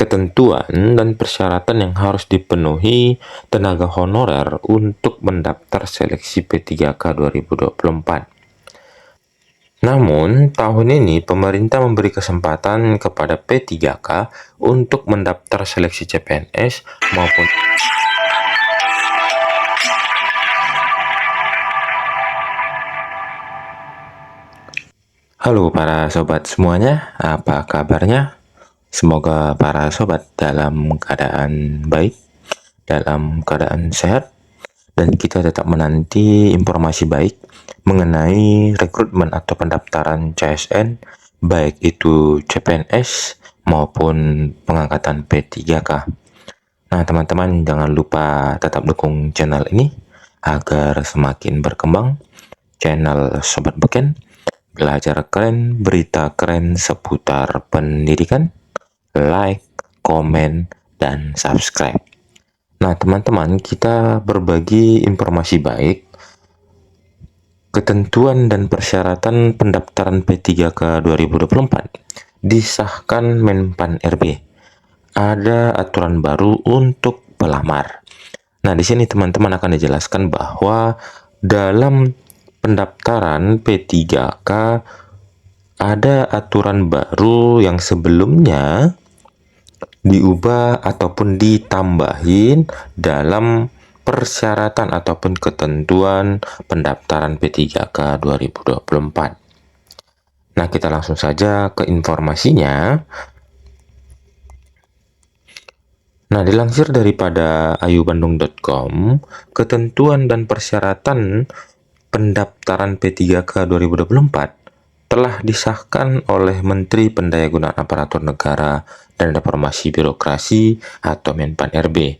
ketentuan dan persyaratan yang harus dipenuhi tenaga honorer untuk mendaftar seleksi P3K 2024. Namun, tahun ini pemerintah memberi kesempatan kepada P3K untuk mendaftar seleksi CPNS maupun Halo para sobat semuanya, apa kabarnya? Semoga para sobat dalam keadaan baik, dalam keadaan sehat, dan kita tetap menanti informasi baik mengenai rekrutmen atau pendaftaran CSN, baik itu CPNS maupun pengangkatan P3K. Nah, teman-teman jangan lupa tetap dukung channel ini agar semakin berkembang. Channel Sobat Beken, belajar keren, berita keren seputar pendidikan, like, komen, dan subscribe. Nah, teman-teman, kita berbagi informasi baik, ketentuan dan persyaratan pendaftaran P3K 2024 disahkan Menpan RB. Ada aturan baru untuk pelamar. Nah, di sini teman-teman akan dijelaskan bahwa dalam pendaftaran P3K ada aturan baru yang sebelumnya diubah ataupun ditambahin dalam persyaratan ataupun ketentuan pendaftaran P3K 2024. Nah, kita langsung saja ke informasinya. Nah, dilansir daripada ayubandung.com, ketentuan dan persyaratan pendaftaran P3K 2024 telah disahkan oleh Menteri Pendayagunaan Aparatur Negara dan Reformasi Birokrasi atau Menpan RB.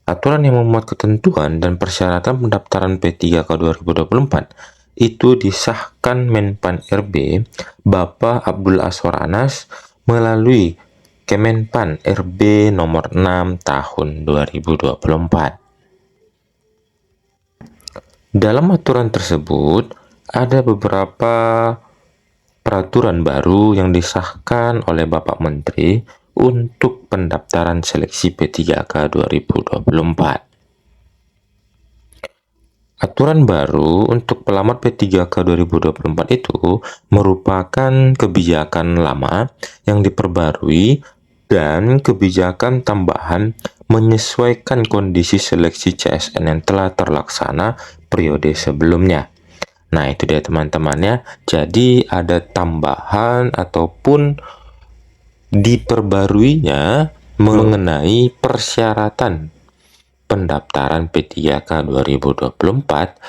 Aturan yang memuat ketentuan dan persyaratan pendaftaran P3K 2024 itu disahkan Menpan RB Bapak Abdul Aswar Anas melalui Kemenpan RB nomor 6 tahun 2024. Dalam aturan tersebut, ada beberapa peraturan baru yang disahkan oleh Bapak Menteri untuk pendaftaran seleksi P3K 2024. Aturan baru untuk pelamar P3K 2024 itu merupakan kebijakan lama yang diperbarui dan kebijakan tambahan menyesuaikan kondisi seleksi CSN yang telah terlaksana periode sebelumnya. Nah, itu dia teman-teman ya. Jadi ada tambahan ataupun diperbaruinya mengenai persyaratan pendaftaran P3K 2024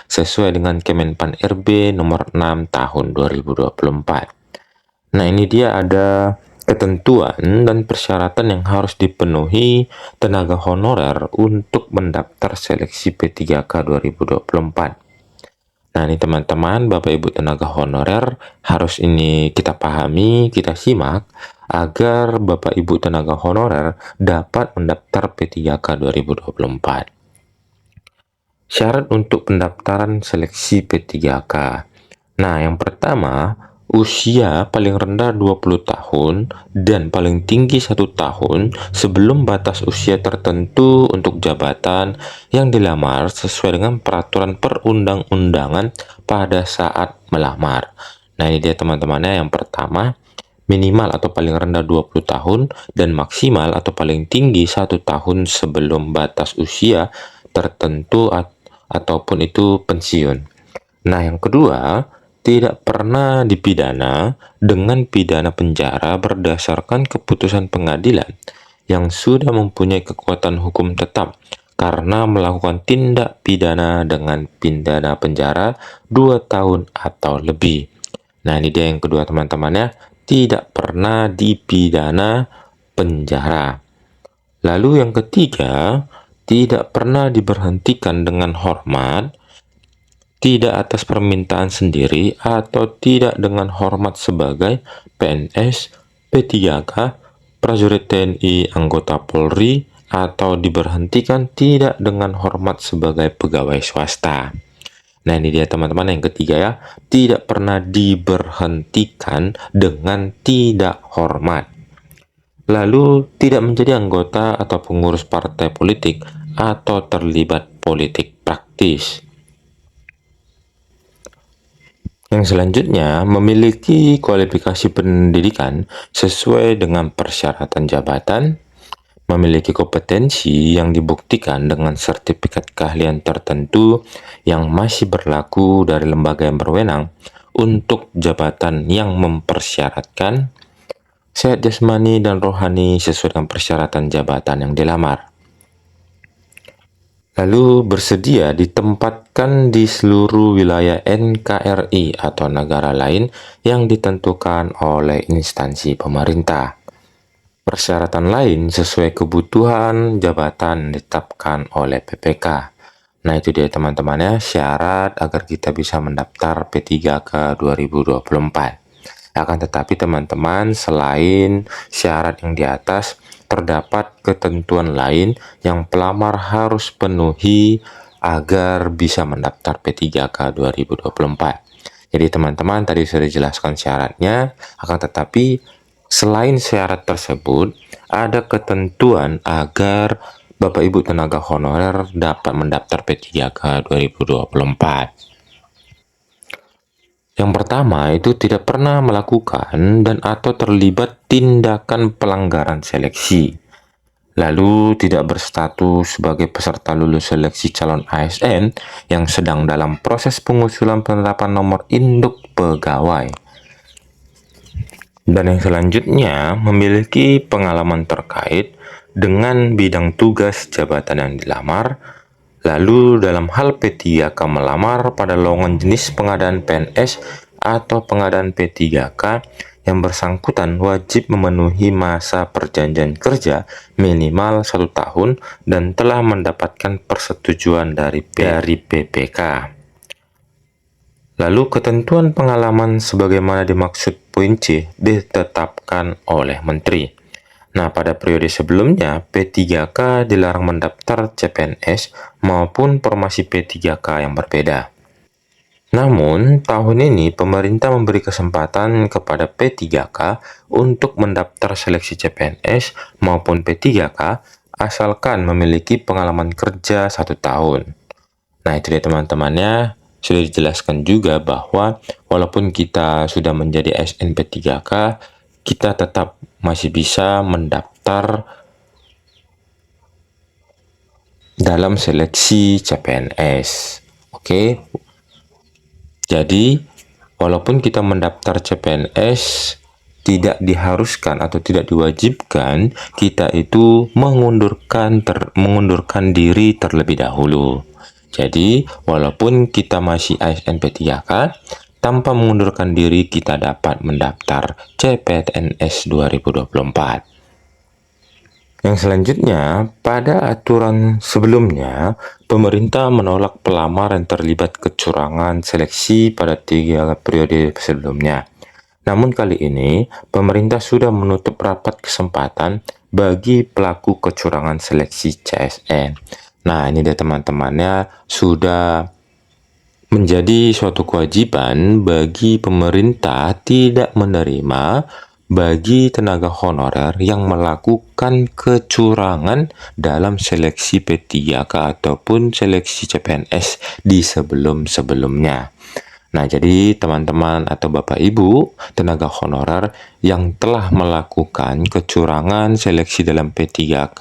sesuai dengan Kemenpan RB nomor 6 tahun 2024. Nah, ini dia ada ketentuan dan persyaratan yang harus dipenuhi tenaga honorer untuk mendaftar seleksi P3K 2024. Nah, ini teman-teman, Bapak Ibu tenaga honorer, harus ini kita pahami, kita simak, agar Bapak Ibu tenaga honorer dapat mendaftar P3K 2024. Syarat untuk pendaftaran seleksi P3K. Nah, yang pertama, usia paling rendah 20 tahun dan paling tinggi 1 tahun sebelum batas usia tertentu untuk jabatan yang dilamar sesuai dengan peraturan perundang-undangan pada saat melamar. Nah, ini dia teman-temannya. Yang pertama, minimal atau paling rendah 20 tahun dan maksimal atau paling tinggi 1 tahun sebelum batas usia tertentu ataupun itu pensiun. Nah, yang kedua, tidak pernah dipidana dengan pidana penjara berdasarkan keputusan pengadilan yang sudah mempunyai kekuatan hukum tetap karena melakukan tindak pidana dengan pidana penjara 2 tahun atau lebih. Nah, ini dia yang kedua teman-teman ya, tidak pernah dipidana penjara. Lalu yang ketiga, tidak pernah diberhentikan dengan hormat, tidak atas permintaan sendiri atau tidak dengan hormat sebagai PNS, P3K, prajurit TNI, anggota Polri, atau diberhentikan tidak dengan hormat sebagai pegawai swasta. Nah, ini dia teman-teman yang ketiga ya, tidak pernah diberhentikan dengan tidak hormat. lalu tidak menjadi anggota atau pengurus partai politik atau terlibat politik praktis. Yang selanjutnya, memiliki kualifikasi pendidikan sesuai dengan persyaratan jabatan, memiliki kompetensi yang dibuktikan dengan sertifikat keahlian tertentu yang masih berlaku dari lembaga yang berwenang untuk jabatan yang mempersyaratkan, sehat jasmani dan rohani sesuai dengan persyaratan jabatan yang dilamar. Lalu bersedia ditempatkan di seluruh wilayah NKRI atau negara lain yang ditentukan oleh instansi pemerintah. Persyaratan lain sesuai kebutuhan jabatan ditetapkan oleh PPK. Nah, itu dia teman-teman ya, syarat agar kita bisa mendaftar P3K 2024. Akan tetapi teman-teman, selain syarat yang di atas, terdapat ketentuan lain yang pelamar harus penuhi agar bisa mendaftar P3K 2024. Jadi teman-teman, tadi sudah dijelaskan syaratnya, akan tetapi selain syarat tersebut, ada ketentuan agar Bapak Ibu tenaga honorer dapat mendaftar P3K 2024. Yang pertama itu tidak pernah melakukan dan atau terlibat tindakan pelanggaran seleksi. Lalu tidak berstatus sebagai peserta lulus seleksi calon ASN yang sedang dalam proses pengusulan penetapan nomor induk pegawai. Dan yang selanjutnya memiliki pengalaman terkait dengan bidang tugas jabatan yang dilamar. Lalu dalam hal P3K melamar pada lowongan jenis pengadaan PNS atau pengadaan P3K, yang bersangkutan wajib memenuhi masa perjanjian kerja minimal 1 tahun dan telah mendapatkan persetujuan dari PPK. Lalu ketentuan pengalaman sebagaimana dimaksud poin C ditetapkan oleh Menteri. Nah, pada periode sebelumnya, P3K dilarang mendaftar CPNS maupun formasi P3K yang berbeda. Namun, tahun ini pemerintah memberi kesempatan kepada P3K untuk mendaftar seleksi CPNS maupun P3K asalkan memiliki pengalaman kerja 1 tahun. Nah, itu dia teman-temannya. Sudah dijelaskan juga bahwa walaupun kita sudah menjadi ASN P3K, kita tetap masih bisa mendaftar dalam seleksi CPNS. Oke. Jadi, walaupun kita mendaftar CPNS, tidak diharuskan atau tidak diwajibkan kita itu mengundurkan diri terlebih dahulu. Jadi, walaupun kita masih ASN P3K, tanpa mengundurkan diri kita dapat mendaftar CPNS 2024. Yang selanjutnya, pada aturan sebelumnya, pemerintah menolak pelamar yang terlibat kecurangan seleksi pada 3 periode sebelumnya. Namun kali ini, pemerintah sudah menutup rapat kesempatan bagi pelaku kecurangan seleksi CSN. Nah, ini dia teman-temannya, sudah menjadi suatu kewajiban bagi pemerintah tidak menerima bagi tenaga honorer yang melakukan kecurangan dalam seleksi P3K ataupun seleksi CPNS di sebelum-sebelumnya. Nah, jadi teman-teman atau Bapak Ibu tenaga honorer yang telah melakukan kecurangan seleksi dalam P3K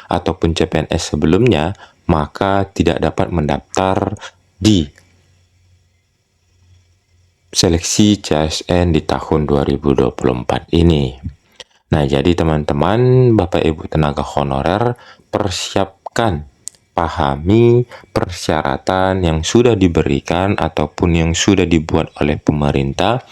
ataupun CPNS sebelumnya, maka tidak dapat mendaftar di seleksi CSN di tahun 2024 ini. Nah, jadi teman-teman, Bapak Ibu tenaga honorer, persiapkan, pahami persyaratan yang sudah diberikan ataupun yang sudah dibuat oleh pemerintah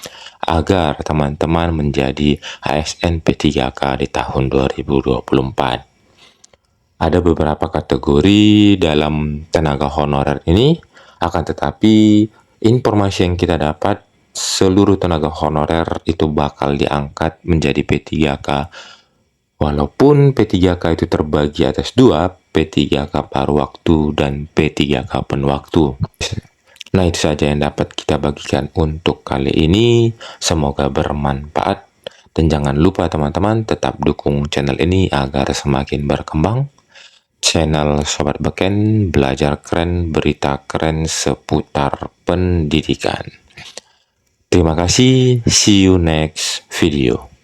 agar teman-teman menjadi ASN P3K di tahun 2024. Ada beberapa kategori dalam tenaga honorer ini, akan tetapi informasi yang kita dapat, seluruh tenaga honorer itu bakal diangkat menjadi P3K. Walaupun P3K itu terbagi atas 2, P3K paruh waktu dan P3K penuh waktu. Nah, itu saja yang dapat kita bagikan untuk kali ini. Semoga bermanfaat. Dan jangan lupa teman-teman tetap dukung channel ini agar semakin berkembang. Channel Sobat Beken, belajar keren, berita keren seputar pendidikan. Terima kasih, see you next video.